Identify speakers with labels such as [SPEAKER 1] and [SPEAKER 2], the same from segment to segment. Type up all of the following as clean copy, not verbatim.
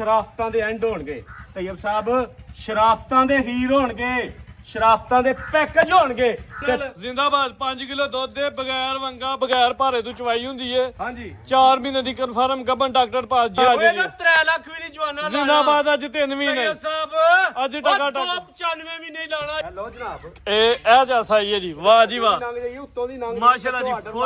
[SPEAKER 1] ਸ਼ਰਾਫਤਾਂ ਦੇ ਐਂਡ ਹੋਣਗੇ ਤੈयब ਸਾਹਿਬ, ਸ਼ਰਾਫਤਾਂ ਦੇ ਹੀਰ ਹੋਣਗੇ, ਸ਼ਰਾਫਤਾਂ ਦੇ ਪੈਕੇਜ ਹੋਣਗੇ।
[SPEAKER 2] ਜ਼ਿੰਦਾਬਾਦ 5 ਕਿਲੋ ਦੁੱਧ ਦੇ ਬਗੈਰ ਵੰਗਾ ਬਗੈਰ ਭਾਰੇ ਤੋਂ ਚਵਾਈ ਹੁੰਦੀ ਹੈ।
[SPEAKER 1] ਹਾਂਜੀ
[SPEAKER 2] 4 ਮਹੀਨੇ ਦੀ ਕਨਫਰਮ ਗੱਬਨ ਡਾਕਟਰ ਪਾਸ ਜੀ ਆ ਜੀ।
[SPEAKER 1] 3 ਲੱਖ ਵੀ ਨਹੀਂ ਜਵਾਨਾ
[SPEAKER 2] ਜ਼ਿੰਦਾਬਾਦ ਅੱਜ 3 ਮਹੀਨੇ
[SPEAKER 1] ਸਾਹਿਬ,
[SPEAKER 2] ਅੱਜ ਟਕਾ ਟਕ
[SPEAKER 1] 95 ਵੀ ਨਹੀਂ ਲਾਣਾ। ਹੈਲੋ ਜਨਾਬ,
[SPEAKER 2] ਇਹ ਜੈਸਾ ਹੀ ਹੈ ਜੀ। ਵਾਹ ਜੀ ਵਾਹ,
[SPEAKER 1] ਨੰਗ ਜਾਈ ਉੱਤੋਂ ਦੀ ਨੰਗ
[SPEAKER 2] ਮਾਸ਼ਾਅੱਲਾ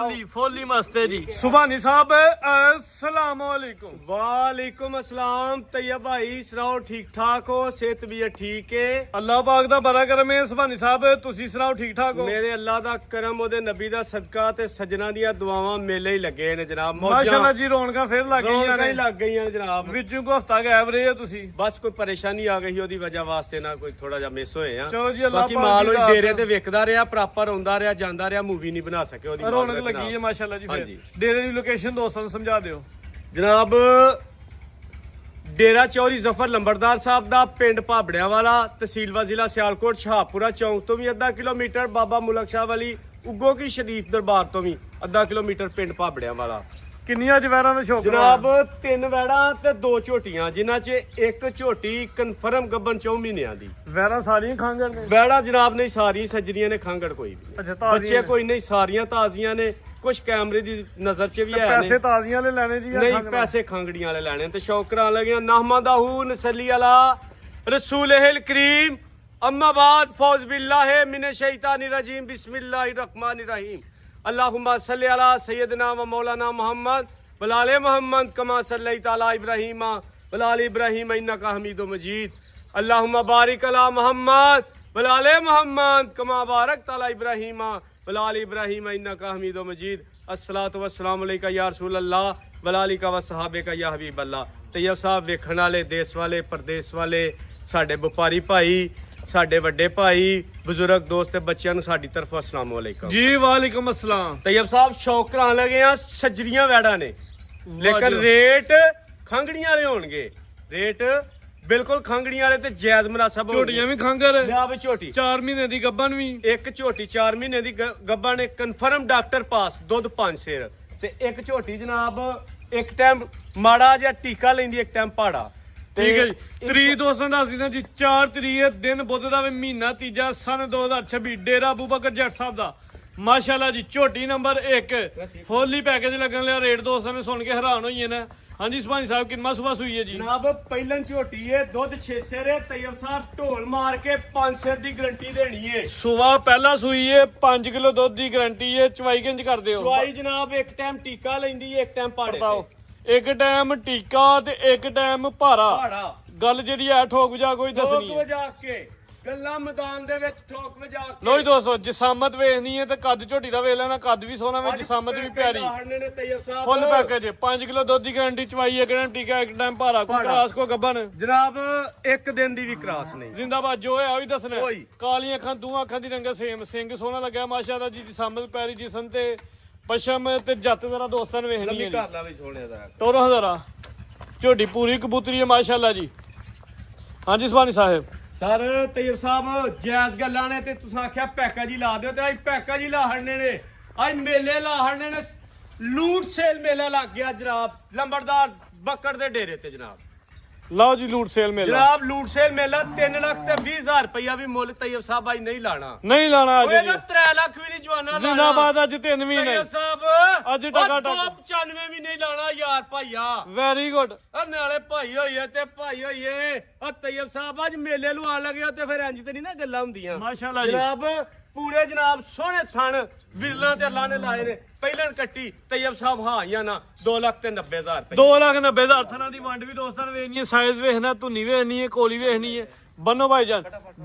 [SPEAKER 2] ਜੀ, ਫੋਲੀ ਮਸਤੇ ਜੀ। ਸੁਭਾਨੀ ਸਾਹਿਬ अस्सलाम वालेकुम।
[SPEAKER 1] वालेकुम अस्सलाम। तैयब भाई सुनाओ, ठीक ठाक हो? सेहत भी है ठीक है?
[SPEAKER 2] अल्लाह पाक दा बड़ा करम है। सुभानी साहब तुसी सुनाओ, ठीक ठाक हो?
[SPEAKER 1] मेरे अल्लाह दा करम, ओदे नबी दा सदका ते सजना दियां दुआवां मेले ही लगे ने जनाब।
[SPEAKER 2] माशाअल्लाह जी, रौनकां फिर लग गईयां
[SPEAKER 1] रौनकां ही
[SPEAKER 2] ने,
[SPEAKER 1] लग गईयां ने जनाब।
[SPEAKER 2] विचों को हफ्ता गायब रहे हो तुसी।
[SPEAKER 1] बस कोई परेशानी आ गई ओदी वजह वास्ते ना कोई थोड़ा जा मिस होए आ।
[SPEAKER 2] चलो जी, अल्लाह
[SPEAKER 1] बाकी
[SPEAKER 2] पाक
[SPEAKER 1] माल
[SPEAKER 2] दी
[SPEAKER 1] ओही
[SPEAKER 2] रात
[SPEAKER 1] डेरे ते विकदा रहा, प्रॉपर आंदा रहा, जांदा रहा, मूवी नहीं बना सके ओदी
[SPEAKER 2] रौनक लगी है माशाअल्लाह जी।
[SPEAKER 1] हाँ
[SPEAKER 2] फिर
[SPEAKER 1] जी।
[SPEAKER 2] डेरे दी लोकेशन दोस्तां नूं समझा दिओ
[SPEAKER 1] जनाब। डेरा चौरी जफर लंबरदार साहब दा, पिंड भाबड़िया वाला, तहसील जिला सियालकोट, शाहपुरा चौक तो भी अद्धा किलोमीटर, बाबा मुलक शाह वाली उगो की शरीफ दरबार तो भी अद्धा किलोमीटर, पिंड भाबड़िया वाला।
[SPEAKER 2] किन्नियां जवैरां दा शौक
[SPEAKER 1] जनाब 3 वैड़ा ते 2 झोटियां, जिन्हां च एक झोटी कन्फर्म गब्बन 4 महीनਿਆਂ ਦੀ।
[SPEAKER 2] वैरां सारियां खांगड़ ने?
[SPEAKER 1] वैड़ा जनाब नहीं, सारियां सजरियां ने, खांगड़ कोई भी
[SPEAKER 2] अच्छा,
[SPEAKER 1] नहीं,
[SPEAKER 2] ताज़ियां
[SPEAKER 1] बच्चे
[SPEAKER 2] ने।
[SPEAKER 1] कोई नहीं, सारियां ताजियां ने। कुछ कैमरे दी नजर च भी है
[SPEAKER 2] पैसे
[SPEAKER 1] ने।
[SPEAKER 2] ताजियां ले लेने जी या
[SPEAKER 1] नहीं,
[SPEAKER 2] खांगड़?
[SPEAKER 1] पैसे खांगड़ियां वाले लेने ते शौक करान लगे। नहमदहू नसल्ली अला रसूलिल करीम, अम्मा बाद, फौज बिल्लाहि मिनश शैतानिर रजीम, बिस्मिल्लाहिर रहमानिर रहीम। अल्लाहुम्मा सल्लि अला सय्यदना व मौलाना मुहम्मद वलाले मोहम्मद कमा सल्लैता अला इब्राहीम वलाले इब्राहीम इन्नका हमीदुम मजीद। अल्लाहुम्मा बारिक अला मुहम्मद वलाले मोहम्मद कमा बारकता अला इब्राहीम वलाले इब्राहीम इन्नका हमीदुम मजीद। अस्सलातु वस्सलामु अलैका या रसूल अल्लाह वलालिका व सहाबेका या हबीब अल्लाह। तैयब साहब वेखण वाले, देश वाले, प्रदेश वाले, साडे व्यापारी भाई, साडे वड्डे भाई, बुजुर्ग दोस्त ते बच्चियां नूं साडी तरफों अस्सलाम वालेकुम
[SPEAKER 2] जी। वालेकुम अस्सलाम।
[SPEAKER 1] तैयब साहब शौक करान लगे आ, सजरियां वैड़ा ने, लेकिन रेट खांगड़ियां वाले होणगे। रेट बिल्कुल खांगड़ियां वाले ते जायज मुनासब होणगे।
[SPEAKER 2] झोटियां भी खांगड़?
[SPEAKER 1] लिया वे झोटी
[SPEAKER 2] 4 महीने दी गब्बन भी।
[SPEAKER 1] एक झोटी 4 महीने दी गब्बा ने, कन्फर्म डॉक्टर पास, दुध 5 सेर ते एक झोटी जनाब एक टाइम माड़ा जिहा टीका लैंदी, एक टाइम पाड़ा।
[SPEAKER 2] ठीक है जी। तरीक दोस्तों दस दिना जी, 4 तरीक दिन बुध दा वे, महीना तीजा, सन 2026, डेरा अबू बकर जट साहब दा। माशाल्लाह जी, झोटी नंबर 1 फुल्ली पैकेज लगन लिया। रेट दोस्तों ने सुन के हैरान होइए ना। हाँ जी सुभानी साहब, कितना सुबह सुई है जी?
[SPEAKER 1] जनाब पहलन झोटी है, दुध 6 सेर है। तैयब साहब ढोल मार के 5 सेर दी गारंटी देनी है।
[SPEAKER 2] सुबह पहला सुई है, 5 किलो दुध दी गारंटी है। चवाई किंज कर दे हो?
[SPEAKER 1] चवाई जनाब एक टाइम टीका लेंदी है, एक टाइम पाड़े
[SPEAKER 2] बताओ। एक टाइम टीका ते एक टाइम भारा।
[SPEAKER 1] पाड़ा
[SPEAKER 2] गल जी है ठोक वजा कोई दसनी
[SPEAKER 1] ठोक
[SPEAKER 2] है।
[SPEAKER 1] वजा के गल्ला मैदान दे विच ठोक वजा के।
[SPEAKER 2] लो जी दोस्तों, जिसामत वेखनी है तो कद झोटी दा वेख लेना, कद भी सोना में, जिसामत भी प्यारी। फुल पैकेज 5 किलो दुध की गारंटी, चवाई एक टाइम टीका, एक टाइम भारा, कोई क्रास को गब्बन
[SPEAKER 1] जनाब एक दिन दी भी क्रास नहीं।
[SPEAKER 2] जिंदाबाद जो है वही दसना।
[SPEAKER 1] ओही।
[SPEAKER 2] कालियां अखां, दूआं अखां दी रंग सेम, सिंग सोना लगा माशाअल्लाह जी। जिसामत प्यारी, जिसन ते पशम ते जत जरा दोस्तां ने वेखनी
[SPEAKER 1] लंबी
[SPEAKER 2] है।
[SPEAKER 1] कर ला भी सोने दा।
[SPEAKER 2] टोरो हजारा झोटी पूरी कबूतरी है माशाअल्लाह जी। हाँ जी सुभानी साहब।
[SPEAKER 1] सर तैयब साहब जायज गल्लां ने ते तुसां आख्या पैकेज ही ला दिओ, ते अज पैकेज ही ला हड़ने ने, अज मेले ला हड़ने ने। लूट सेल मेला लग गया जनाब लंबरदार बकर दे डेरे ते जनाब।
[SPEAKER 2] लाओ जी लूट सेल मेला।
[SPEAKER 1] जनाब लूट सेल मेला 3 लाख ते 20,000 रुपया भी मुल तैयब साहब आज नहीं लाना।
[SPEAKER 2] नहीं लाना आज
[SPEAKER 1] ओए
[SPEAKER 2] जी।
[SPEAKER 1] ना 3 लाख भी नहीं जवाना लाना।
[SPEAKER 2] जिंदाबाद आज 3 महीने।
[SPEAKER 1] तैयब साहब
[SPEAKER 2] ਅੱਜ ਟਕਾ ਟਕ।
[SPEAKER 1] 95 भी नहीं लाना यार भाईया।
[SPEAKER 2] Very good.
[SPEAKER 1] नाले भाई होइए ते भाई होइए। और तैयब साहब आज मेले लू आन लगे ते फिर इंज ते नहीं ना गल्लां हुंदियां।
[SPEAKER 2] माशाअल्लाह जी।
[SPEAKER 1] जनाब पूरे जनाब सोने थण विरला ते अल्लाह ने लाए ने। पहलन कट्टी तैयब साहब हाँ या ना 2,90,000 रुपए।
[SPEAKER 2] 2,90,000 थना दी वंड भी दोस्तां ने वेखनी है। साइज वेखना, धुनी वेखनी है, कोली वेखनी है। बनो भाईजान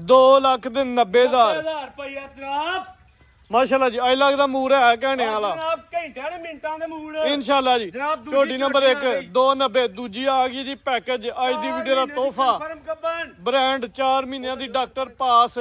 [SPEAKER 2] 2,90,000
[SPEAKER 1] रुपया जनाब।
[SPEAKER 2] माशाअल्लाह जी। आज लगदा मूड है कहने वाला।
[SPEAKER 1] जनाब घंटे ने मिनटां दे मूड।
[SPEAKER 2] इंशाअल्लाह जी।
[SPEAKER 1] जनाब दूजी
[SPEAKER 2] झोटी नंबर
[SPEAKER 1] झोटी
[SPEAKER 2] 1
[SPEAKER 1] आ गई।
[SPEAKER 2] 290 दूजी आ गई जी। पैकेज आज दी वीडियो दा तोहफा।
[SPEAKER 1] कन्फर्म गब्बन।
[SPEAKER 2] ब्रांड 4 महीनਿਆਂ ਦੀ डॉक्टर पास।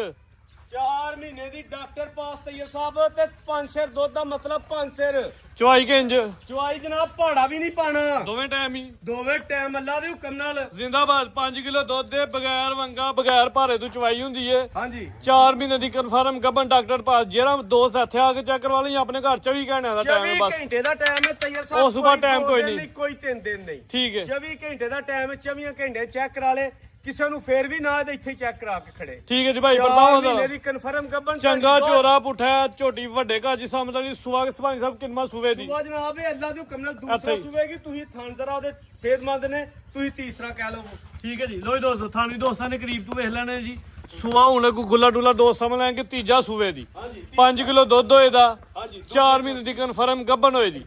[SPEAKER 1] 4 ਮਹੀਨੇ ਦੀ ਡਾਕਟਰ ਪਾਸ ਤਈਅਬ ਸਾਹਿਬ ਤੇ 5 ਸਿਰ ਦੁੱਧ ਦਾ ਮਤਲਬ 5 ਸਿਰ
[SPEAKER 2] ਚਵਾਈ ਕੇ ਇੰਜ
[SPEAKER 1] ਚੁਆਈ ਜਨਾਬ ਪਹਾੜਾ ਵੀ ਨਹੀਂ ਪਾਣਾ
[SPEAKER 2] ਦੋਵੇਂ ਟਾਈਮ ਹੀ
[SPEAKER 1] ਦੋਵੇਂ ਟਾਈਮ ਅੱਲਾ ਦੇ ਹੁਕਮ ਨਾਲ
[SPEAKER 2] ਜ਼ਿੰਦਾਬਾਦ 5 ਕਿਲੋ ਦੁੱਧ ਦੇ ਬਗੈਰ ਵੰਗਾ ਬਗੈਰ ਭਾਰੇ ਤੋਂ ਚਵਾਈ ਹੁੰਦੀ ਏ
[SPEAKER 1] ਹਾਂਜੀ
[SPEAKER 2] 4 ਮਹੀਨੇ ਦੀ ਕਨਫਰਮ ਗੱਬਨ ਡਾਕਟਰ ਪਾਸ ਜਿਹੜਾ ਦੋਸਤ ਇੱਥੇ ਆ ਕੇ ਚੈੱਕ ਕਰਵਾ ਲਈ ਆਪਣੇ ਘਰ 24 ਘੰਟਿਆਂ ਦਾ ਟਾਈਮ
[SPEAKER 1] 24
[SPEAKER 2] ਹੈ ਬਸ
[SPEAKER 1] ਘੰਟੇ ਦਾ ਟਾਈਮ ਹੈ ਤਈਅਬ ਸਾਹਿਬ
[SPEAKER 2] ਉਹ ਸੁਬਾਹ
[SPEAKER 1] ਕੋਈ
[SPEAKER 2] time
[SPEAKER 1] ਦੋ
[SPEAKER 2] ਕੋਈ
[SPEAKER 1] ਦਿਨ
[SPEAKER 2] ਨਹੀਂ।
[SPEAKER 1] ਕੋਈ 3 ਦਿਨ ਨਹੀਂ
[SPEAKER 2] ਠੀਕ ਹੈ
[SPEAKER 1] 24 ਘੰਟੇ ਦਾ ਟਾਈਮ ਹੈ 24 ਘੰਟੇ ਚੈੱਕ ਕਰਾ ਲੇ ਕਿਸੇ ਨੂੰ ਫੇਰ ਵੀ ਨਾ ਤੇ ਇੱਥੇ ਚੈੱਕ ਕਰਾ ਕੇ ਖੜੇ
[SPEAKER 2] ਠੀਕ ਹੈ ਜੀ ਭਾਈ
[SPEAKER 1] 4
[SPEAKER 2] ਪ੍ਰਤਾਪ
[SPEAKER 1] ਮਹੀਨੇ
[SPEAKER 2] ਦਾ
[SPEAKER 1] ਦੀ ਕਨਫਰਮ ਗੱਬਨ
[SPEAKER 2] ਚੰਗਾ ਚੋਰਾ ਪੁੱਠਾ ਝੋਟੀ ਵੱਡੇ ਘਰ ਜੀ ਸਮਝਦਾ ਜੀ ਸੁਹਾਗ ਸਭਾਈ ਸਾਹਿਬ ਕਿੰਨਾ ਸੂਵੇ ਦੀ
[SPEAKER 1] ਸੁਬਾ ਜਨਾਬ ਇਹ ਅੱਲਾ ਦੇ ਹੁਕਮ ਨਾਲ
[SPEAKER 2] ਇੱਥੇ
[SPEAKER 1] ਦੂਸਰਾ
[SPEAKER 2] ਹੀ।
[SPEAKER 1] ਸੂਵੇਗੀ ਤੁਸੀਂ ਥਾਨ ਜ਼ਰਾ ਉਹਦੇ ਸਿਹਤਮੰਦ ਨੇ ਤੁਸੀਂ ਤੀਸਰਾ ਕਹਿ ਲਓ
[SPEAKER 2] ਠੀਕ ਹੈ ਜੀ ਲੋ ਜੀ ਦੋਸਤੋ ਥਾਣੀ ਦੋਸਤਾਂ ਨੇ ਕਰੀਬ ਤੋਂ ਵੇਖ ਲੈਣੇ ਜੀ ਸੁਆ ਹੁਣ ਕੋ ਗੁੱਲਾ ਡੁੱਲਾ ਦੋਸਤ ਸਮਝ ਲੈਣ ਕਿ ਤੀਜਾ ਸੂਵੇ ਦੀ
[SPEAKER 1] ਹਾਂਜੀ
[SPEAKER 2] 5 ਕਿਲੋ ਦੁੱਧ ਹੋਏ ਦਾ
[SPEAKER 1] ਹਾਂਜੀ
[SPEAKER 2] 4 ਮਹੀਨੇ ਦੀ ਕਨਫਰਮ ਗੱਬਨ ਹੋਏ ਦੀ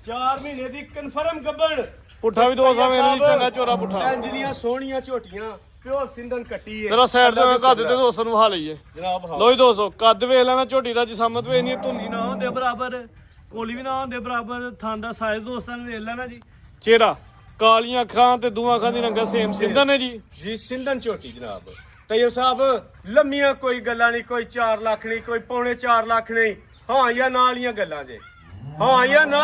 [SPEAKER 1] 4 ਮਹੀਨੇ ਦੀ ਕਨਫਰਮ ਗੱਬਨ
[SPEAKER 2] ਪੁੱਠਾ ਵੀ ਦੋਸਤ ਸਮਝ ਲੈਣ ਜੀ ਚੰਗਾ ਚੋਰਾ ਪੁੱਠਾ
[SPEAKER 1] ਇੰਜਲੀਆਂ ਸੋਹਣੀਆਂ ਝੋਟੀਆਂ ਪਿਓਰ ਸਿੰਧਨ ਕੱਟੀ ਹੈ
[SPEAKER 2] ਜਰਾ ਸਾਈਡ ਤੇ ਕੱਦ ਤੇ ਦੋਸਤਾਂ ਨੂੰ ਹਾ ਲਈਏ
[SPEAKER 1] ਜਨਾਬ ਹਾਂ
[SPEAKER 2] ਲੋ ਜੀ ਦੋਸਤੋ ਕੱਦ ਵੇਖ ਲੈਣਾ ਝੋਟੀ ਦਾ ਜਿਸਮਤ ਵੇਖ ਨਹੀਂ ਧੁੰਨੀ ਨਾ ਹੁੰਦੇ ਬਰਾਬਰ ਕੋਲੀ ਵੀ ਨਾ ਹੁੰਦੇ ਬਰਾਬਰ ਥਾਂ ਦਾ ਸਾਈਜ਼ ਦੋਸਤਾਂ ਨੇ ਵੇਖ ਲੈਣਾ ਜੀ ਚਿਹਰਾ ਕਾਲੀਆਂ ਅੱਖਾਂ ਤੇ ਦੂਆਂ ਅੱਖਾਂ ਦੀ ਰੰਗਤ ਸੇਮ ਸਿੰਧਨ ਹੈ ਜੀ
[SPEAKER 1] ਜੀ ਸਿੰਧਨ ਝੋਟੀ ਜਨਾਬ ਤਈਓ ਸਾਹਿਬ ਲੰਮੀਆਂ ਕੋਈ ਗੱਲਾਂ ਨਹੀਂ ਕੋਈ 4 ਲੱਖ ਨਹੀਂ ਕੋਈ ਪੌਣੇ 4 ਲੱਖ ਨਹੀਂ ਹਾਂ ਜਾਂ ਨਾ ਵਾਲੀਆਂ ਗੱਲਾਂ ਜੇ ਹਾਂ ਜਾਂ ਨਾ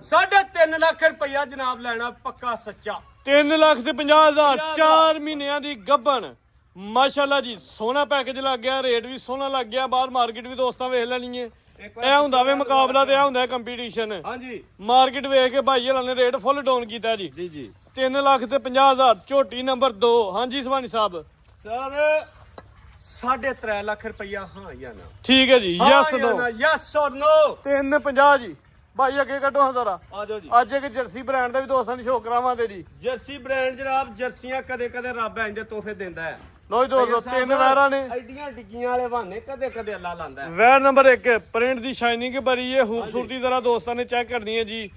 [SPEAKER 1] 3.5 ਲੱਖ ਰੁਪਇਆ ਜਨਾਬ ਲੈਣਾ ਪੱਕਾ ਸੱਚਾ
[SPEAKER 2] 3,50,000 4 ਮਹੀਨਿਆਂ ਦੀ ਗੱਬਣ ਮਾਸ਼ਾਅੱਲਾ ਜੀ ਸੋਹਣਾ ਪੈਕੇਜ ਲੱਗ ਗਿਆ ਰੇਟ ਵੀ ਸੋਹਣਾ ਲੱਗ ਗਿਆ ਬਾਹਰ ਮਾਰਕੀਟ ਵੀ ਦੋਸਤਾਂ ਵੇਖ ਲੈਣੀ ਏ ਇਹ ਹੁੰਦਾ ਵੇ ਮੁਕਾਬਲਾ ਤੇ ਇਹ ਹੁੰਦਾ ਕੰਪੀਟੀਸ਼ਨ
[SPEAKER 1] ਹਾਂਜੀ
[SPEAKER 2] ਮਾਰਕੀਟ ਵੇਖ ਕੇ ਭਾਈ ਹਲਾਂ ਨੇ ਰੇਟ ਫੁੱਲ ਡਾਊਨ ਕੀਤਾ ਜੀ
[SPEAKER 1] ਜੀ ਜੀ
[SPEAKER 2] 3,50,000 ਝੋਟੀ ਨੰਬਰ 2 ਹਾਂਜੀ ਸਵਾਨੀ ਸਾਹਿਬ
[SPEAKER 1] ਸਰ 3.5 ਲੱਖ ਰੁਪਇਆ ਹਾਂ ਜਾਂ ਨਾ
[SPEAKER 2] ਠੀਕ ਹੈ ਜੀ yes no
[SPEAKER 1] yes or no
[SPEAKER 2] 350 ਜੀ ਭਾਈ ਅੱਗੇ ਕੱਢੋ ਹਾਂ ਜ਼ਰਾ
[SPEAKER 1] ਆ ਜਾਓ ਜੀ
[SPEAKER 2] ਅੱਜ ਇੱਕ ਜਰਸੀ ਬ੍ਰਾਂਡ ਦਾ ਵੀ ਦੋਸਤਾਂ ਨੂੰ ਸ਼ੋਅ ਕਰਾਵਾਂਗੇ ਜੀ
[SPEAKER 1] ਜਰਸੀ ਬ੍ਰਾਂਡ ਜਨਾਬ ਜਰਸੀਆਂ ਕਦੇ ਕਦੇ ਰੱਬ ਇੰਜ ਦੇ ਤੋਹਫੇ ਦਿੰਦਾ ਹੈ
[SPEAKER 2] ਲੋ ਜੀ ਦੋਸਤੋ 3 ਵੈਰਾਂ ਨੇ
[SPEAKER 1] ਐਡੀਆਂ ਡਿੱਗੀਆਂ ਵਾਲੇ ਬਹਾਨੇ ਕਦੇ ਕਦੇ ਅੱਲਾ ਲਾਂਦਾ ਹੈ
[SPEAKER 2] ਵੈਰ ਨੰਬਰ 1 ਪ੍ਰਿੰਟ ਦੀ ਸ਼ਾਈਨਿੰਗ ਬਰੀ ਹੈ ਖੂਬਸੂਰਤੀ ਜ਼ਰਾ ਦੋਸਤਾਂ ਨੇ ਚੈੱਕ ਕਰਨੀ ਹੈ ਜੀ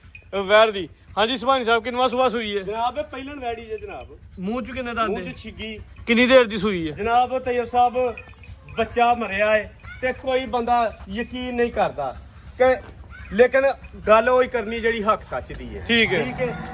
[SPEAKER 2] ਵੈਰ ਦੀ ਹਾਂਜੀ ਸੁਭਾਨੀ ਸਾਹਿਬ ਕਿੰਨਵਾ ਸੁਬਾ ਸੂਈ ਹੈ
[SPEAKER 1] ਜਨਾਬ ਇਹ ਪਹਿਲਣ ਵੈੜੀ ਜੇ ਜਨਾਬ
[SPEAKER 2] ਮੂੰਹ ਚ ਕਿੰਨੇ
[SPEAKER 1] ਮੂੰਹ
[SPEAKER 2] ਦੰਦ
[SPEAKER 1] ਚ ਛਿੱਗੀ
[SPEAKER 2] ਕਿੰਨੀ ਦੇਰ ਦੀ ਸੂਈ ਹੈ
[SPEAKER 1] ਜਨਾਬ ਤੈਯਬ ਸਾਹਿਬ ਬੱਚਾ ਮਰਿਆ ਹੈ ਤੇ ਕੋਈ ਬੰਦਾ ਯਕੀਨ ਨਹੀਂ ਕਰਦਾ ਕਿ ਲੇਕਿਨ ਗੱਲ ਉਹੀ ਕਰਨੀ ਜਿਹੜੀ ਹੱਕ ਸੱਚ ਦੀ ਹੈ
[SPEAKER 2] ਠੀਕ ਹੈ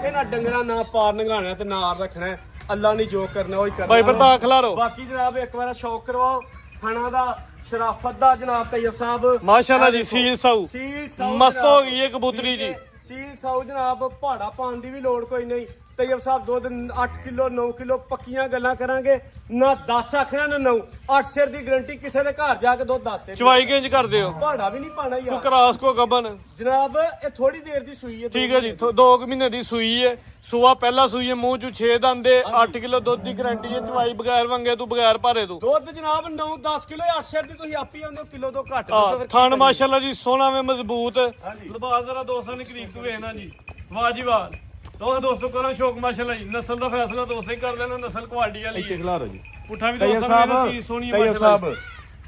[SPEAKER 1] ਇਹਨਾਂ ਡੰਗਰਾਂ ਨਾ ਪਾਰ ਨੰਗਾਣਾ ਤੇ ਨਾ ਰੱਖਣਾ ਹੈ। ਅੱਲਾ ਨੇ ਜੋ ਕਰਨਾ ਉਹੀ ਕਰਨਾ
[SPEAKER 2] ਭਾਈ ਪ੍ਰਤਾਪ ਖਿਲਾਰੋ
[SPEAKER 1] ਬਾਕੀ ਜਨਾਬ ਇੱਕ ਵਾਰ ਸ਼ੌਕ ਕਰਵਾਓ ਥਣਾ ਦਾ ਸ਼ਰਾਫਤ ਦਾ ਜਨਾਬ ਤੈਯਬ ਸਾਹਿਬ
[SPEAKER 2] ਮਾਸ਼ਾਅੱਲਾ ਜੀ ਸੀਲ ਸਾਊ
[SPEAKER 1] ਸੀਲ ਸਾਊ
[SPEAKER 2] ਮਸਤ
[SPEAKER 1] ਜਨਾਬ।
[SPEAKER 2] ਹੋ ਗਈ ਹੈ ਕਬੂਤਰੀ ਜੀ
[SPEAKER 1] ਸੀਲ ਸਾਊ ਜਨਾਬ ਪਹਾੜਾ ਪਾਉਣ ਦੀ ਵੀ ਲੋੜ ਕੋਈ ਨਹੀਂ ਤੈਯਬ ਸਾਹਿਬ ਦੁੱਧ 8 ਕਿਲੋ 9 ਕਿਲੋ ਪੱਕੀਆਂ ਗੱਲਾਂ ਕਰਾਂਗੇ ਨਾ 10 ਆਖਣਾ ਨਾ 9 8 ਸਿਰ ਦੀ ਗਰੰਟੀ ਕਿਸੇ ਦੇ ਘਰ ਜਾ ਕੇ ਦੁੱਧ 10 ਸਿਰ
[SPEAKER 2] ਚਵਾਈ ਕਿੰਜ ਕਰਦੇ ਹੋ
[SPEAKER 1] ਪਹਾੜਾ ਵੀ ਨਹੀਂ ਪਾਣਾ
[SPEAKER 2] ਤੂੰ
[SPEAKER 1] ਯਾਰ
[SPEAKER 2] ਕਰਾਸ ਕੋ ਗੱਬਨ
[SPEAKER 1] ਜਨਾਬ ਇਹ ਥੋੜੀ ਦੇਰ ਦੀ ਸੂਈ ਹੈ
[SPEAKER 2] ਠੀਕ ਹੈ ਜੀ 2 ਮਹੀਨੇ ਦੀ ਸੂਈ ਹੈ ਸੂਆ ਪਹਿਲਾ ਸੂਈ ਹੈ ਮੂੰਹ ਚ 6 ਦੰਦੇ 8 ਕਿਲੋ ਦੁੱਧ ਦੀ ਗਾਰੰਟੀ ਹੈ ਚਵਾਈ ਬਗੈਰ ਵੰਗੇ ਤੂੰ ਬਗੈਰ ਭਾਰੇ ਤੂੰ
[SPEAKER 1] ਦੁੱਧ ਜਨਾਬ 9 10 ਕਿਲੋ 8 ਸਿਰ ਦੀ ਤੁਸੀਂ ਆਪੀ ਆਉਂਦੇ ਹੋ ਕਿਲੋ ਤੋਂ ਘੱਟ
[SPEAKER 2] ਆ
[SPEAKER 1] ਦੱਸੋ ਫਿਰ ਕੀ
[SPEAKER 2] ਥਣ
[SPEAKER 1] ਕਰੀਏ?
[SPEAKER 2] ਮਾਸ਼ਾਅੱਲਾ ਜੀ ਸੋਹਣਾ ਵੇ ਮਜ਼ਬੂਤ
[SPEAKER 1] ਹਾਂਜੀ।
[SPEAKER 2] ਲਿਬਾਸ ਜ਼ਰਾ ਦੋਸਤਾਂ ਨੇ ਕਰੀਬ ਤੋਂ ਵੇਖਣਾ ਜੀ ਵਾਹ ਜੀ ਵਾਹ ਦੋਸਤੋ ਕਰੋ ਸ਼ੌਕ ਮਾਸ਼ਾਅੱਲਾ ਜੀ ਨਸਲ ਦਾ ਫੈਸਲਾ ਦੋਸਤਾਂ ਹੀ ਕਰ ਲੈਣਾ ਨਸਲ ਕੁਆਲਿਟੀ ਵਾਲੀ
[SPEAKER 1] ਇੱਥੇ
[SPEAKER 2] ਹੈ
[SPEAKER 1] ਖਿਲਾਰੋ ਜੀ
[SPEAKER 2] ਪੁੱਠਾ ਵੀ
[SPEAKER 1] ਤੈਯਬ
[SPEAKER 2] ਦੋਸਤਾਂ ਨੇ
[SPEAKER 1] ਸਾਹਿਬ
[SPEAKER 2] ਚੀਜ਼ ਸੋਹਣੀ ਹੈ
[SPEAKER 1] ਤੈਯਬ
[SPEAKER 2] ਮਾਸ਼ਾਅੱਲਾ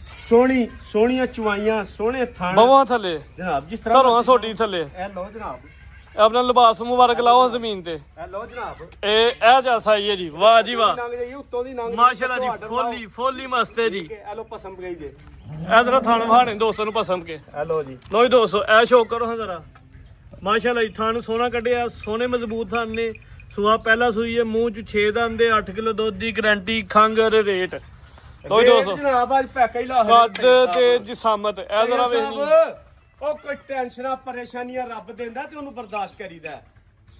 [SPEAKER 1] ਸਾਹਿਬ ਸੋਹਣੀਆਂ ਚੁਆਈਆਂ ਸੋਹਣੇ ਥਣ
[SPEAKER 2] ਬਵਾਂ ਥੱਲੇ
[SPEAKER 1] ਜਨਾਬ ਜਿਸ ਤਰ੍ਹਾਂ
[SPEAKER 2] ਧਰੋਂ ਸੋਟੀ ਥੱਲੇ
[SPEAKER 1] ਇਹ ਲਓ ਜਨਾਬ
[SPEAKER 2] ਆਪਣਾ ਲਿਬਾਸ ਮੁਬਾਰਕ ਲਾਓ ਜ਼ਮੀਨ ਤੇ
[SPEAKER 1] ਇਹ ਲਓ ਜਨਾਬ
[SPEAKER 2] ਇਹ ਜੈਸਾ ਹੀ ਹੈ ਜੀ ਵਾਹ ਜੀ ਵਾਹ
[SPEAKER 1] ਨੰਗ ਜਾਈ ਉੱਤੋਂ ਦੀ ਨੰਗ
[SPEAKER 2] ਮਾਸ਼ਾਅੱਲਾ ਜੀ ਫੋਲੀ ਮਸਤ ਹੈ ਜੀ
[SPEAKER 1] ਇਹ ਲਓ ਪਸੰਦ ਗਈ ਜੇ
[SPEAKER 2] ਇਹ ਜ਼ਰਾ ਥਣ ਵਹਾਣੇ ਦੋਸਤਾਂ ਨੂੰ ਪਸੰਦ ਕੇ
[SPEAKER 1] ਇਹ ਲਓ ਜੀ
[SPEAKER 2] ਲੋ ਜੀ ਦੋਸਤੋ ਇਹ ਸ਼ੌਕ ਕਰੋ ਹਾਂ ਜ਼ਰਾ ਮਾਸ਼ਾਅੱਲਾ ਜੀ ਥਣ ਸੋਹਣਾ ਕੱਢਿਆ ਸੋਹਣੇ ਮਜ਼ਬੂਤ ਥਣ ਨੇ ਸੂਆ ਪਹਿਲਾ ਸੂਈ ਹੈ ਮੂੰਹ ਚ 6 ਦੰਦੇ 8 ਕਿਲੋ ਦੁੱਧ ਦੀ ਗਾਰੰਟੀ ਖੰਗ ਰੇਟ ਲੋ ਜੀ ਦੋਸਤੋ
[SPEAKER 1] ਜਨਾਬ ਅੱਜ ਪੈਕਾ ਹੀ ਲਾ
[SPEAKER 2] ਕੱਦ ਤੇ ਜਿਸਾਮਤ ਇਹ ਜ਼ਰਾ ਵੇਖ
[SPEAKER 1] ਉਹ ਕੋਈ ਟੈਨਸ਼ਨਾਂ ਪਰੇਸ਼ਾਨੀਆਂ ਰੱਬ ਦਿੰਦਾ ਤੇ ਉਹਨੂੰ ਬਰਦਾਸ਼ਤ ਕਰੀਦਾ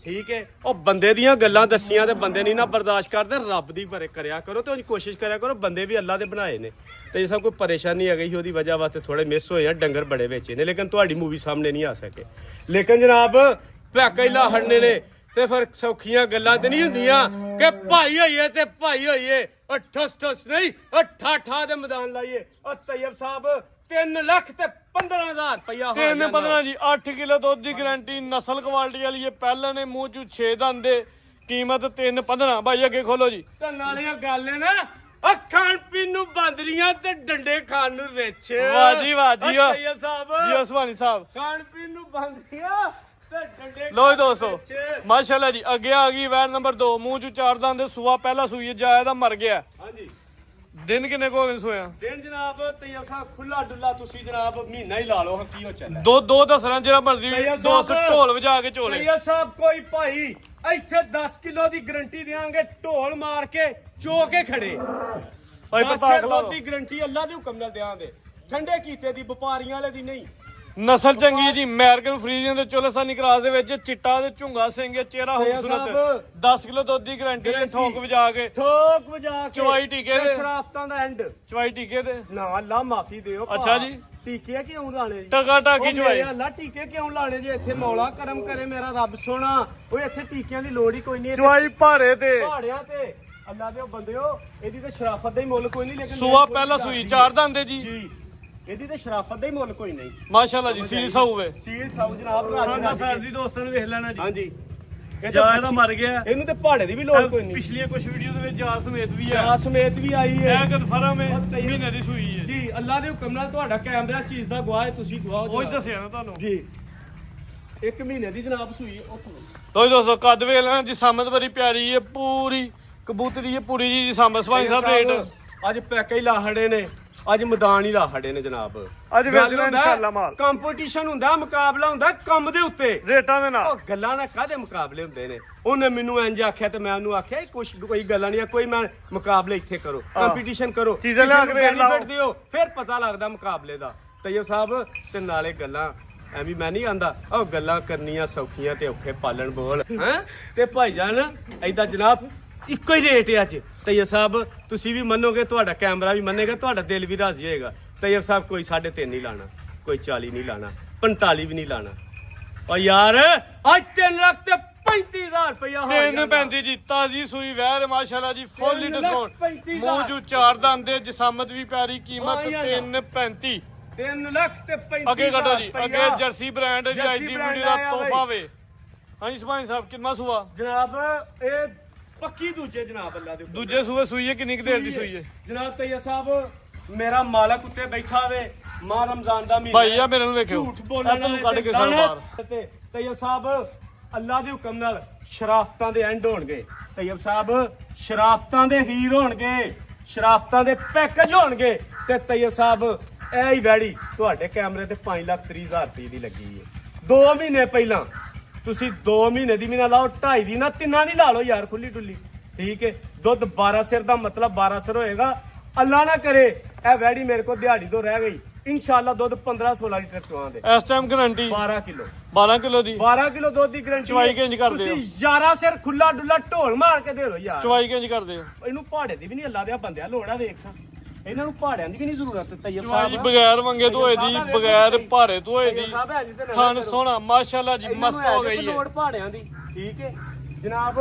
[SPEAKER 1] ਠੀਕ ਹੈ ਉਹ ਬੰਦੇ ਦੀਆਂ ਗੱਲਾਂ ਦੱਸੀਆਂ ਤੇ ਬੰਦੇ ਨਹੀਂ ਨਾ ਬਰਦਾਸ਼ਤ ਕਰਦੇ ਰੱਬ ਦੀ ਬਰੇ ਕਰਿਆ ਕਰੋ ਤੇ ਉਹ ਕੋਸ਼ਿਸ਼ ਕਰਿਆ ਕਰੋ ਬੰਦੇ ਵੀ ਅੱਲਾ ਦੇ ਬਣਾਏ ਨੇ ਤੇ ਜੇ ਸਭ ਕੋਈ ਪਰੇਸ਼ਾਨੀ ਆ ਗਈ ਉਹਦੀ ਵਜ੍ਹਾ ਵਾਸਤੇ ਥੋੜੇ ਮਿਸ ਹੋਏ ਆ ਡੰਗਰ ਬੜੇ ਵੇਚੇ ਨੇ ਲੇਕਿਨ ਤੁਹਾਡੀ ਮੂਵੀ ਸਾਹਮਣੇ ਨਹੀਂ ਆ ਸਕੇ ਲੇਕਿਨ ਜਨਾਬ ਪੈਕਾ ਹੀ ਲਾ ਹੜਨੇ ਨੇ ਤੇ ਫਿਰ ਸੌਖੀਆਂ ਗੱਲਾਂ ਤੇ ਨਹੀਂ ਹੁੰਦੀਆਂ ਕਿ ਭਾਈ ਹੋਈਏ ਤੇ ਭਾਈ ਹੋਈਏ ਉਹ ਠਸ ਠਸ ਨਹੀਂ ਉਹ ਠਾ ਦੇ ਮੈਦਾਨ ਲਾਈਏ ਉਹ ਤੈਯਬ ਸਾਹਿਬ 3 ਲੱਖ ਤੇ 15,000 ਰੁਪਇਆ ਹੋ
[SPEAKER 2] ਤਿੰਨ 15 ਜੀ 8 ਕਿਲੋ ਦੁੱਧ ਦੀ ਗਾਰੰਟੀ ਨਸਲ ਕੁਆਲਿਟੀ ਵਾਲੀ ਹੈ ਪਹਿਲਾਂ ਨੇ ਮੂੰਹ ਚ 6 ਦੰਦੇ ਕੀਮਤ 3.15 ਭਾਈ ਅੱਗੇ ਖੋਲੋ ਜੀ
[SPEAKER 1] ਤੇ ਨਾਲੇ ਗੱਲ ਹੈ ਨਾ ਉਹ ਖਾਣ ਪੀਣ ਨੂੰ ਬਾਂਦਰੀਆਂ ਤੇ ਡੰਡੇ ਖਾਣ ਨੂੰ ਰਿੱਛ
[SPEAKER 2] ਵਾਹ ਜੀ ਵਾਹ ਜੀ ਵਾਹ
[SPEAKER 1] ਤੈਯਬ ਸਾਹਿਬ
[SPEAKER 2] ਜੀ ਸੁਭਾਨੀ ਸਾਹਿਬ
[SPEAKER 1] ਖਾਣ ਪੀਣ ਨੂੰ ਬਾਂਦਰੀਆਂ ਤੇ ਡੰਡੇ
[SPEAKER 2] ਲੋ ਜੀ ਦੋਸਤੋ
[SPEAKER 1] ਰਿੱਛ।
[SPEAKER 2] ਮਾਸ਼ਾਅੱਲਾ ਜੀ ਅੱਗੇ ਆ ਗਈ ਵੈਨ ਨੰਬਰ 2 ਮੂੰਹ ਚ 4 ਦੰਦੇ ਸੂਆ ਪਹਿਲਾ ਸੂਈ ਹੈ ਜਾਇਆ ਦਾ ਮਰ ਗਿਆ
[SPEAKER 1] ਹਾਂਜੀ
[SPEAKER 2] ਦਿਨ ਕਿੰਨੇ ਕੋ ਹੋ ਗਏ ਸੋਇਆ
[SPEAKER 1] ਦਿਨ ਜਨਾਬ ਤੈਯਬ ਸਾਹਿਬ ਖੁੱਲਾ ਡੁੱਲਾ ਤੁਸੀਂ ਜਨਾਬ ਮਹੀਨਾ ਹੀ ਲਾ ਲਓ ਹਾਂ ਕੀ ਹੋ ਚੱਲਿਆ
[SPEAKER 2] ਦੋ ਦੱਸਣਾ ਜਿਹੜਾ ਮਰਜ਼ੀ
[SPEAKER 1] ਤੈਯਬ
[SPEAKER 2] ਦੋਸਤ
[SPEAKER 1] ਸਾਹਿਬ,
[SPEAKER 2] ਢੋਲ ਵਜਾ ਕੇ ਝੋਲੇ
[SPEAKER 1] ਤੈਯਬ ਸਾਹਿਬ ਕੋਈ ਭਾਈ ਇੱਥੇ 10 ਕਿਲੋ ਦੀ ਗਰੰਟੀ ਦੇਾਂਗੇ ਢੋਲ ਮਾਰ ਕੇ ਚੋ ਕੇ ਖੜੇ
[SPEAKER 2] ਭਾਈ ਪ੍ਰਤਾਪ ਖਿਲਾ
[SPEAKER 1] ਦੁੱਧ ਦੀ ਗਰੰਟੀ ਅੱਲਾ ਦੇ ਹੁਕਮ ਨਾਲ ਦਿਆਂਗੇ ਠੰਡੇ ਕੀਤੇ ਦੀ ਵਪਾਰੀਆਂ ਵਾਲੇ ਦੀ ਨਹੀਂ।
[SPEAKER 2] ਨਸਲ ਚੰਗੀ ਜੀ ਅਮਰੀਕਨ ਫਰੀਜ਼ੀਅਨ ਦੇ ਚੋਲਸਾਨੀ ਕਰਾਸ ਦੇ ਵਿੱਚ ਚਿੱਟਾ ਤੇ ਝੁੰਗਾ ਸਿੰਘ ਚਿਹਰਾ
[SPEAKER 1] ਭਈਆ
[SPEAKER 2] ਖੂਬਸੂਰਤ
[SPEAKER 1] ਸਾਹਿਬ,
[SPEAKER 2] 10 ਕਿਲੋ ਦੁੱਧ ਦੀ ਗਾਰੰਟੀ ਨੇ ਠੋਕ ਵਜਾ ਕੇ
[SPEAKER 1] ਠੋਕ ਵਜਾ ਕੇ
[SPEAKER 2] ਚਵਾਈ ਟੀਕੇ ਦੇ।
[SPEAKER 1] ਸ਼ਰਾਫਤਾਂ ਦਾ ਐਂਡ
[SPEAKER 2] ਚਵਾਈ ਟੀਕੇ ਤੇ
[SPEAKER 1] ਨਾ ਅੱਲਾ ਮਾਫੀ ਦਿਓ ਭਾ।
[SPEAKER 2] ਅੱਛਾ ਜੀ।
[SPEAKER 1] ਟੀਕੇ ਕਿਉਂ ਲਾਣੇ ਜੀ?
[SPEAKER 2] ਟਕਾ ਟਾਕੀ
[SPEAKER 1] ਉਹ
[SPEAKER 2] ਚਵਾਈ
[SPEAKER 1] ਮੇਰੇ ਅੱਲਾ ਟੀਕੇ ਕਿਉਂ ਲਾਣੇ ਜੀ? ਇੱਥੇ ਮੌਲਾ ਕਰਮ ਕਰੇ ਮੇਰਾ ਰੱਬ ਸੋਹਣਾ। ਉਹ ਇੱਥੇ ਟੀਕਿਆਂ ਦੀ ਲੋੜ ਹੀ ਕੋਈ ਨਹੀਂ।
[SPEAKER 2] ਚਵਾਈ ਭਾਰੇ ਤੇ
[SPEAKER 1] ਪਹਾੜਿਆਂ ਤੇ ਅੱਲਾ ਦੇ ਬੰਦਿਓ ਇਹਦੀ ਤੇ ਸ਼ਰਾਫਤ ਦਾ ਹੀ ਮੁੱਲ ਕੋਈ ਨਹੀਂ। ਲੇਕਿਨ
[SPEAKER 2] ਸੂਆ ਪਹਿਲਾ ਸੂਈ 4 ਦੰਦੇ ਜੀ।
[SPEAKER 1] ਜੀ ਇਹਦੀ ਤੇ ਸ਼ਰਾਫਤ ਦਾ ਹੀ ਮੁੱਲ ਕੋਈ ਨਹੀਂ।
[SPEAKER 2] ਮਾਸ਼ਾਅੱਲਾ ਜੀ ਸੀਲ ਸਾਊਵੇ
[SPEAKER 1] ਸੀਲ ਸਾਊ ਜਨਾਬ
[SPEAKER 2] ਸਾਡਾ ਫੈਜ਼ੀ ਦੋਸਤਾਂ ਨੂੰ ਵੇਖ ਲੈਣਾ ਜੀ।
[SPEAKER 1] ਹਾਂਜੀ
[SPEAKER 2] ਜਾ ਇਹਦਾ ਮਰ ਗਿਆ।
[SPEAKER 1] ਇਹਨੂੰ ਤੇ ਪਹਾੜੇ ਦੀ ਵੀ ਲੋੜ ਕੋਈ ਨਹੀਂ।
[SPEAKER 2] ਪਿਛਲੀਆਂ ਕੁਝ ਵੀਡੀਓ ਦੇ ਵਿੱਚ ਜਾ ਸਮੇਤ ਵੀ ਹੈ।
[SPEAKER 1] ਚਾਹ ਸਮੇਤ ਵੀ ਆਈ ਹੈ।
[SPEAKER 2] ਇਹ ਕਨਫਰਮ ਹੈ ਮਹੀਨੇ ਦੀ ਸੂਈ ਹੈ
[SPEAKER 1] ਜੀ ਅੱਲਾ ਦੇ ਹੁਕਮ ਨਾਲ ਤੁਹਾਡਾ ਕੈਮਰਾ ਇਸ ਚੀਜ਼ ਦਾ ਗਵਾਹ ਹੈ। ਤੁਸੀਂ ਗਵਾਹ ਹੋ
[SPEAKER 2] ਉਹ ਹੀ
[SPEAKER 1] ਜਨਾਬ।
[SPEAKER 2] ਦੱਸਿਆ ਨਾ ਤੁਹਾਨੂੰ
[SPEAKER 1] ਜੀ 1 ਮਹੀਨੇ ਦੀ ਜਨਾਬ ਸੂਈ ਉੱਥੋਂ
[SPEAKER 2] ਲੋ ਦੋਸਤੋ ਕੱਦ ਵੇਖ ਲੈਣਾ ਜੀ ਸਾਮਤ ਬੜੀ ਪਿਆਰੀ ਹੈ ਪੂਰੀ ਕਬੂਤਰੀ ਹੈ ਪੂਰੀ ਜੀ ਸਾਮਤ ਸਵਾਈ ਸਾਹਿਬ ਰੇਟ
[SPEAKER 1] ਅੱਜ ਪੈਕੇ ਹੀ ਲਾਹੜੇ ਨੇ ਅੱਜ ਮੈਦਾਨ ਹੀ ਲਾਹੜੇ ਨੇ ਜਨਾਬ।
[SPEAKER 2] ਅੱਜ ਵੇਚਣਾ ਇਨਸ਼ਾਅੱਲਾ ਮਾਲ।
[SPEAKER 1] ਕੰਪੀਟੀਸ਼ਨ ਹੁੰਦਾ ਮੁਕਾਬਲਾ ਹੁੰਦਾ ਕੰਮ ਦੇ ਉੱਤੇ
[SPEAKER 2] ਰੇਟਾਂ ਦੇ ਨਾਲ।
[SPEAKER 1] ਉਹ ਗੱਲਾਂ ਨਾਲ ਕਾਹਦੇ ਮੁਕਾਬਲੇ ਹੁੰਦੇ ਨੇ? ਉਹਨੇ ਮੈਨੂੰ ਇੰਜ ਆਖਿਆ ਤੇ ਮੈਂ ਉਹਨੂੰ ਆਖਿਆ ਕੋਈ ਗੱਲਾਂ ਨਹੀਂ ਆ ਕੋਈ ਮੈਂ ਮੁਕਾਬਲੇ ਇੱਥੇ ਕਰੋ ਕੰਪੀਟੀਸ਼ਨ ਕਰੋ
[SPEAKER 2] ਚੀਜ਼ਾਂ ਲਿਆ ਕੇ
[SPEAKER 1] benefit
[SPEAKER 2] ਲਾਓ।
[SPEAKER 1] ਦਿਓ ਫਿਰ ਪਤਾ ਲੱਗਦਾ ਮੁਕਾਬਲੇ ਦਾ। ਤੈਯਬ ਸਾਹਿਬ ਤੇ ਨਾਲੇ ਗੱਲਾਂ ਐਵੇਂ ਮੈਂ ਨਹੀਂ ਆਂਦਾ ਉਹ ਗੱਲਾਂ ਕਰਨੀਆਂ ਸੌਖੀਆਂ ਤੇ ਔਖੇ ਪਾਲਣ ਬੋਲ ਹੈ ਤੇ ਭਾਈਜਾਨ ਐਦਾਂ ਜਨਾਬ ਇੱਕੋ ਹੀ ਰੇਟ ਹੈ ਅੱਜ। ਤੈਯਬ ਸਾਹਿਬ ਤੁਸੀਂ ਵੀ ਮੰਨੋਗੇ ਤੁਹਾਡਾ ਕੈਮਰਾ ਵੀ ਮੰਨੇਗਾ ਤੁਹਾਡਾ ਦਿਲ ਵੀ ਰਾਜ਼ੀ ਹੋਏਗਾ। ਤੈਯਬ ਸਾਹਿਬ ਕੋਈ 3.5 ਨਹੀਂ ਲਾਣਾ ਕੋਈ 40 ਨਹੀਂ ਲਾਣਾ 45 ਵੀ ਨਹੀਂ ਲਾਣਾ। ਓ ਯਾਰ ਅੱਜ 3 ਲੱਖ ਤੇ 35,000 ਰੁਪਇਆ
[SPEAKER 2] 3.35 ਜੀ ਤਾਜ਼ੀ ਸੂਈ ਵਹਿਰ ਮਾਸ਼ਾਅੱਲਾ ਜੀ ਫੁੱਲੀ
[SPEAKER 1] 3 ਲੱਖ
[SPEAKER 2] ਡਿਸਕਾਊਂਟ
[SPEAKER 1] 35,000
[SPEAKER 2] ਮੌਜੂ 4 ਦੰਦੇ ਜਸਾਮਤ ਵੀ ਪਿਆਰੀ ਕੀਮਤ
[SPEAKER 1] ਹਾਂ ਯਾਰ।
[SPEAKER 2] 3.35
[SPEAKER 1] 3 ਲੱਖ ਤੇ 35,000
[SPEAKER 2] ਅੱਗੇ ਕੱਢੋ ਜੀ ਅੱਗੇ ਜਰਸੀ ਬ੍ਰਾਂਡ ਜੀ ਅੱਜ ਦੀ
[SPEAKER 1] ਜਰਸੀ brand
[SPEAKER 2] ਵੀਡੀਓ ਦਾ
[SPEAKER 1] ਆਇਆ
[SPEAKER 2] ਤੋਹਫਾ
[SPEAKER 1] ਬਈ।
[SPEAKER 2] ਵੇ ਹਾਂਜੀ ਸਮਾਈ ਸਾਹਿਬ ਕਿੰਨਾ ਸੂਆ
[SPEAKER 1] ਜਨਾਬ ਇਹ ਪੱਕੀ ਦੂਜੇ ਜਨਾਬ ਅੱਲਾ ਦੇ ਹੁਕਮ
[SPEAKER 2] ਦੂਜੇ ਸੂਏ ਸੂਈ ਹੈ ਕਿੰਨੀ ਕੁ ਦੇਰ ਦੀ ਸੂਈ ਹੈ
[SPEAKER 1] ਜਨਾਬ ਤੈਯਬ ਸਾਹਿਬ ਮੇਰਾ ਮਾਲਕ ਉੱਤੇ ਬੈਠਾ ਵੇ ਮਾਹ ਰਮਜ਼ਾਨ ਦਾ ਮਹੀਨਾ
[SPEAKER 2] ਭਾਈ ਆ ਮੇਰੇ ਨੂੰ ਵੇਖਿਓ
[SPEAKER 1] ਝੂਠ ਬੋਲਣ
[SPEAKER 2] ਤੁਹਾਨੂੰ ਕੱਢ ਕੇ
[SPEAKER 1] ਵਾਲੇ
[SPEAKER 2] ਬਾਹਰ
[SPEAKER 1] ਤੇ ਤੈਯਬ ਸਾਹਿਬ ਅੱਲਾ ਦੇ ਹੁਕਮ ਨਾਲ ਸ਼ਰਾਫਤਾਂ ਦੇ ਐਂਡ ਹੋਣਗੇ। ਤੈਯਬ ਸਾਹਿਬ ਸ਼ਰਾਫਤਾਂ ਦੇ ਹੀਰ ਹੋਣਗੇ ਸ਼ਰਾਫਤਾਂ ਦੇ ਪੈਕੇਜ ਹੋਣਗੇ ਤੇ ਤੈਯਬ ਸਾਹਿਬ ਇਹ ਹੀ ਵੈੜੀ ਤੁਹਾਡੇ ਕੈਮਰੇ ਤੇ 5,30,000 ਰੁਪਏ ਦੀ ਲੱਗੀ ਹੈ 2 ਮਹੀਨੇ ਪਹਿਲਾਂ। ਤੁਸੀਂ 2 ਮਹੀਨੇ ਦੀ ਵੀ ਨਾ ਲਾਓ 2.5 ਦੀ ਨਾ 3 ਦੀ ਲਾ ਲਓ ਯਾਰ ਖੁੱਲੀ ਡੁੱਲੀ ਠੀਕ ਹੈ। ਦੁੱਧ 12 ਸਿਰ ਦਾ ਮਤਲਬ 12 ਸਿਰ ਹੋਏਗਾ। ਅੱਲਾ ਨਾ ਕਰੇ ਇਹ ਵੈੜੀ ਮੇਰੇ ਕੋਲ ਦਿਹਾੜੀ ਤੋਂ ਰਹਿ ਗਈ ਇਨਸ਼ਾਅੱਲਾ ਦੁੱਧ 15-16 ਲੀਟਰ ਚੁਆਂ ਦੇ
[SPEAKER 2] ਇਸ ਟਾਈਮ ਗਾਰੰਟੀ
[SPEAKER 1] 12 ਕਿਲੋ
[SPEAKER 2] 12 ਕਿਲੋ ਦੀ
[SPEAKER 1] 12 ਕਿਲੋ ਦੁੱਧ ਦੀ ਗਰੰਟੀ
[SPEAKER 2] ਚਵਾਈ ਕਿੰਜ ਕਰਦੇ ਹੋ?
[SPEAKER 1] ਤੁਸੀਂ 11 ਸਿਰ ਖੁੱਲਾ ਡੁੱਲਾ ਢੋਲ ਮਾਰ ਕੇ ਦੇ ਲੋ ਯਾਰ।
[SPEAKER 2] ਚਵਾਈ ਕਿੰਜ ਕਰਦੇ ਹੋ?
[SPEAKER 1] ਇਹਨੂੰ ਪਹਾੜੇ ਦੀ ਵੀ ਨਹੀਂ ਅੱਲਾ ਦੇ ਬੰਦਿਆ ਲੋੜਾ ਵੇਖ ਇਹਨਾਂ ਨੂੰ ਪਹਾੜਿਆਂ ਦੀ ਵੀ ਨਹੀਂ ਜ਼ਰੂਰਤ। ਤੈਯਬ
[SPEAKER 2] ਚਵਾਈ
[SPEAKER 1] ਸਾਹਿਬ
[SPEAKER 2] ਬਗੈਰ ਮੰਗੇ ਧੋਏ ਦੀ ਬਗੈਰ ਭਾਰੇ ਧੋਏ ਦੀ
[SPEAKER 1] ਤੈਯਬ ਸਾਹਿਬ ਹੈ ਜੀ ਤੇ ਨਾ
[SPEAKER 2] ਖਾਨ
[SPEAKER 1] ਕਰੋ।
[SPEAKER 2] ਸੋਹਣਾ ਮਾਸ਼ਾਅੱਲਾ ਜੀ
[SPEAKER 1] ਇਹਨਾਂ ਨੂੰ
[SPEAKER 2] ਮਸਤ
[SPEAKER 1] ਹੈ
[SPEAKER 2] ਹੋ
[SPEAKER 1] ਜੇ
[SPEAKER 2] ਗਈ ਹੈ
[SPEAKER 1] ਲੋੜ ਪਹਾੜਿਆਂ ਦੀ ਠੀਕ ਹੈ ਜਨਾਬ।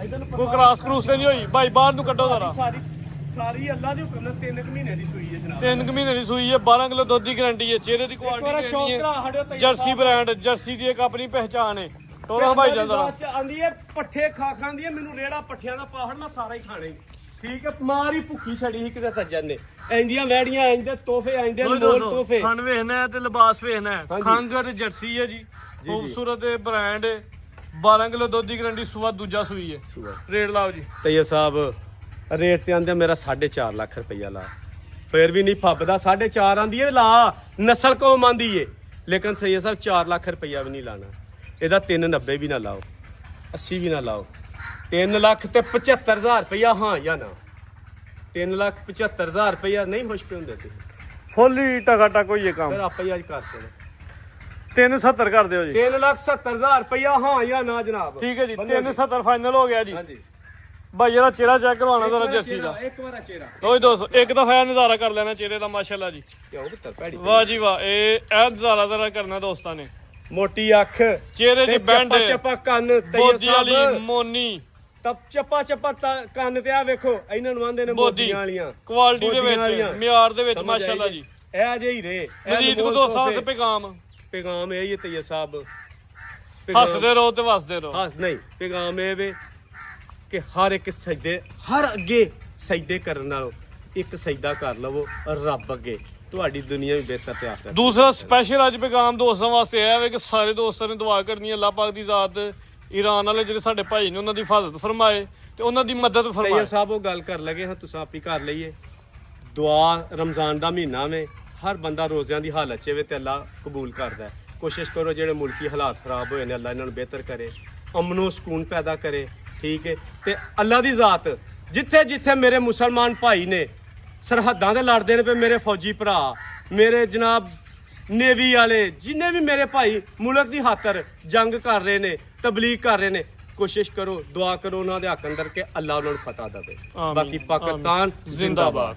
[SPEAKER 1] ਇਧਰ
[SPEAKER 2] ਕੋਈ ਕ੍ਰਾਸ ਕਰੂਸ ਤੇ ਨਹੀਂ ਹੋਈ ਭਾਈ ਬਾਹਰ ਨੂੰ ਕੱਢੋ ਜ਼ਰਾ
[SPEAKER 1] ਸਾਰੀ ਅੱਲਾ ਦੇ ਹੁਕਮ ਨਾਲ 3 ਮਹੀਨੇ ਦੀ ਸੂਈ ਹੈ ਜਨਾਬ।
[SPEAKER 2] 3 ਮਹੀਨੇ ਦੀ ਸੂਈ ਹੈ 12 ਕਿਲੋ ਦੁੱਧ ਦੀ ਗਾਰੰਟੀ ਹੈ ਚਿਹਰੇ ਦੀ
[SPEAKER 1] ਇੱਕ ਵਾਰ
[SPEAKER 2] ਕੁਆਲਿਟੀ
[SPEAKER 1] ਸ਼ੌਕ
[SPEAKER 2] ਹੈ
[SPEAKER 1] ਕਰਾ ਹਟਿਓ ਤੈਯਬ
[SPEAKER 2] ਜਰਸੀ
[SPEAKER 1] ਸਾਹਿਬ।
[SPEAKER 2] ਬ੍ਰਾਂਡ ਜਰਸੀ ਦੀ ਇੱਕ ਆਪਣੀ ਪਹਿਚਾਨ ਹੈ ਟੋਰਾ ਭਾਈ ਜਲਦਾ
[SPEAKER 1] ਆਂਦੀ ਹੈ ਪੱਠੇ ਖਾ ਖਾਂਦੀ ਹੈ ਮੈਨੂੰ ਰੇੜਾ ਪੱਠਿਆਂ ਦਾ ਪਾਹੜ ਮੈਂ ਸਾਰਾ ਹੀ ਖਾਣੇ ਠੀਕ ਹੈ। ਮਾਰੀ ਭੁੱਖੀ ਛੜੀ ਸੀ ਕਿਤੇ ਸੱਜਣ ਨੇ ਇੰਦੀਆਂ ਵੈੜੀਆਂ ਇੰਦੇ ਤੋਹਫੇ ਆਂਦੇ ਮੋਲ ਤੋਹਫੇ
[SPEAKER 2] ਖਾਣ ਵੇਖਣਾ ਹੈ ਤੇ ਲਿਬਾਸ ਵੇਖਣਾ ਹੈ
[SPEAKER 1] ਹਾਂਜੀ।
[SPEAKER 2] ਖੰਗਰ ਜਰਸੀ ਹੈ ਜੀ ਖੂਬਸੂਰਤ ਬ੍ਰਾਂਡ ਹੈ 12 ਕਿਲੋ ਦੁੱਧ ਦੀ ਗਾਰੰਟੀ ਸੂਆ ਦੂਜਾ ਸੂਈ ਹੈ ਰੇਟ ਲਾਓ ਜੀ।
[SPEAKER 1] ਤੈਯਬ ਸਾਹਿਬ ਰੇਟ ਤੇ ਆਂਦੇ ਮੇਰਾ 4.5 ਲੱਖ ਰੁਪਈਆ ਲਾ ਫੇਰ ਵੀ ਨਹੀਂ ਫੱਬਦਾ 4.5 ਆਂਦੀ ਏ ਲਾ ਨਸਲ ਕੌਮ ਆਂਦੀ ਏ ਲੇਕਿਨ ਤੈਯਬ ਸਾਹਿਬ 4 ਲੱਖ ਰੁਪਈਆ ਵੀ ਨਹੀਂ ਲਾਣਾ ਇਹਦਾ 390 ਵੀ ਨਾ ਲਾਓ 80 ਵੀ ਨਾ ਲਾਓ 3 ਲੱਖ ਤੇ 75,000 ਰੁਪਈਆ ਹਾਂ ਜਾਂ ਨਾ 3 ਲੱਖ 75,000 ਰੁਪਈਆ ਨਹੀਂ ਖੁਸ਼ ਪਏ ਹੁੰਦੇ ਤੁਸੀਂ
[SPEAKER 2] ਫੁੱਲੀ ਟਕਾ ਟਕ ਹੋਈ ਕੰਮ
[SPEAKER 1] ਫਿਰ ਆਪਾਂ ਹੀ ਅੱਜ ਕਰ ਸਕਦੇ
[SPEAKER 2] 370 ਕਰ ਦਿਓ ਜੀ
[SPEAKER 1] 3,70,000 ਰੁਪਈਆ ਹਾਂ ਜਾਂ ਨਾ ਜਨਾਬ
[SPEAKER 2] ਠੀਕ ਹੈ ਜੀ 370 ਫਾਈਨਲ ਹੋ ਗਿਆ ਜੀ
[SPEAKER 1] ਹਾਂਜੀ
[SPEAKER 2] ਭਾਈ ਜਿਹੜਾ ਚਿਹਰਾ ਚੈੱਕ ਕਰਵਾਉਣਾ ਜ਼ਰਾ ਜਰਸੀ ਦਾ
[SPEAKER 1] ਇੱਕ ਵਾਰ ਚਿਹਰਾ
[SPEAKER 2] ਲੋ ਦੋਸਤੋ ਇੱਕ ਦਫਾ ਨਜ਼ਾਰਾ ਕਰ ਲੈਣਾ ਚਿਹਰੇ ਦਾ ਮਾਸ਼ਾਅੱਲਾ ਜੀ
[SPEAKER 1] ਕਿਉਂ ਪੁੱਤਰ ਭੈੜੀ
[SPEAKER 2] ਵਾਹ ਜੀ ਵਾਹ ਇਹ ਨਜ਼ਾਰਾ ਜ਼ਰਾ ਕਰਨਾ ਦੋਸਤਾਂ ਨੇ
[SPEAKER 1] ਮੋਟੀ ਅੱਖ
[SPEAKER 2] ਚਿਹਰੇ 'ਚ ਬੈਂਡ
[SPEAKER 1] ਚੱਪਾ ਕੰਨ
[SPEAKER 2] ਬੋਦੀ ਵਾਲੀ ਮੋਨੀ
[SPEAKER 1] ਤਪ ਚੱਪਾ ਕੰਨ ਤੇ ਆ ਵੇਖੋ ਇਹਨਾਂ ਨੂੰ ਆਂਦੇ ਨੇ ਮੋਦੀਆਂ ਵਾਲੀਆਂ
[SPEAKER 2] ਕੁਆਲਿਟੀ ਦੇ
[SPEAKER 1] ਬੋਦੀਆਂ
[SPEAKER 2] ਵਿੱਚ
[SPEAKER 1] ਵਾਲੀਆਂ।
[SPEAKER 2] ਮਿਆਰ ਦੇ ਵਿੱਚ
[SPEAKER 1] ਸਮਝ
[SPEAKER 2] ਮਾਸ਼ਾਅੱਲਾ
[SPEAKER 1] ਆਈ
[SPEAKER 2] ਜੀ
[SPEAKER 1] ਇਹ ਜਿਹੀ ਰੇ
[SPEAKER 2] ਮਜੀਦ ਕੋ ਦੋਸਤਾਂ ਸੇ ਪੈਗਾਮ
[SPEAKER 1] ਪੈਗਾਮ ਇਹ ਹੀ ਤੈਯਬ ਸਾਹਿਬ
[SPEAKER 2] ਹੱਸਦੇ ਰਹੋ ਤੇ ਵਸਦੇ ਰਹੋ
[SPEAKER 1] ਹੱਸ ਨਹੀਂ ਪੈਗਾਮ ਇਹ ਵੇ ਕਿ ਹਰ ਇੱਕ ਸਜਦੇ ਹਰ ਅੱਗੇ ਸਜਦੇ ਕਰਨ ਨਾਲੋਂ ਇੱਕ ਸਜਦਾ ਕਰ ਲਵੋ ਰੱਬ ਅੱਗੇ ਤੁਹਾਡੀ ਦੁਨੀਆ ਵੀ ਬਿਹਤਰ ਤੇ ਆਖਿਰ
[SPEAKER 2] ਦੂਸਰਾ ਸਪੈਸ਼ਲ ਅੱਜ ਪੈਗਾਮ ਦੋਸਤਾਂ ਵਾਸਤੇ ਇਹ ਹੈ ਕਿ ਸਾਰੇ ਦੋਸਤਾਂ ਨੇ ਦੁਆ ਕਰਨੀ ਹੈ ਅੱਲਾਹ ਪਾਕ ਦੀ ਜ਼ਾਤ ਈਰਾਨ ਵਾਲੇ ਜਿਹੜੇ ਸਾਡੇ ਭਾਈ ਨੇ ਉਹਨਾਂ ਦੀ ਹਿਫਾਜ਼ਤ ਫਰਮਾਏ ਤੇ ਉਹਨਾਂ ਦੀ ਮਦਦ ਫਰਮਾਏ
[SPEAKER 1] ਤੈਯਬ ਸਾਹਿਬ ਉਹ ਗੱਲ ਕਰ ਲਗੇ ਹਾਂ ਤੁਸੀਂ ਆਪ ਹੀ ਕਰ ਲਈਏ ਦੁਆ ਰਮਜ਼ਾਨ ਦਾ ਮਹੀਨਾ ਵੇ ਹਰ ਬੰਦਾ ਰੋਜ਼ਿਆਂ ਦੀ ਹਾਲਤ 'ਚ ਵੇ ਤੇ ਅੱਲਾ ਕਬੂਲ ਕਰਦਾ ਹੈ। ਕੋਸ਼ਿਸ਼ ਕਰੋ ਜਿਹੜੇ ਮੁਲਕੀ ਹਾਲਾਤ ਖਰਾਬ ਹੋਏ ਨੇ ਅੱਲਾ ਇਹਨਾਂ ਨੂੰ ਬਿਹਤਰ ਕਰੇ ਅਮਨੋ ਸਕੂਨ ਪੈਦਾ ਕਰੇ ਠੀਕ ਹੈ ਤੇ ਅੱਲਾ ਦੀ ਜ਼ਾਤ ਜਿੱਥੇ ਜਿੱਥੇ ਮੇਰੇ ਮੁਸਲਮਾਨ ਭਾਈ ਨੇ ਸਰਹੱਦਾਂ ਤੇ ਲੜਦੇ ਨੇ ਪਏ ਮੇਰੇ ਫੌਜੀ ਭਰਾ, ਮੇਰੇ ਜਨਾਬ ਨੇਵੀ ਵਾਲੇ, ਜਿੰਨੇ ਵੀ ਮੇਰੇ ਭਾਈ ਮੁਲਕ ਦੀ ਖਾਤਰ ਜੰਗ ਕਰ ਰਹੇ ਨੇ, ਤਬਲੀਗ ਕਰ ਰਹੇ ਨੇ, ਕੋਸ਼ਿਸ਼ ਕਰੋ, ਦੁਆ ਕਰੋ ਉਹਨਾਂ ਦੇ ਹੱਕ ਅੰਦਰ ਕਿ ਅੱਲਾਹ ਉਹਨਾਂ ਨੂੰ ਫਤਹ ਦੇਵੇ।
[SPEAKER 2] ਆਮੀਨ,
[SPEAKER 1] ਬਾਕੀ ਪਾਕਿਸਤਾਨ
[SPEAKER 2] ਆਮੀਨ।
[SPEAKER 1] ਜ਼ਿੰਦਾਬਾਦ।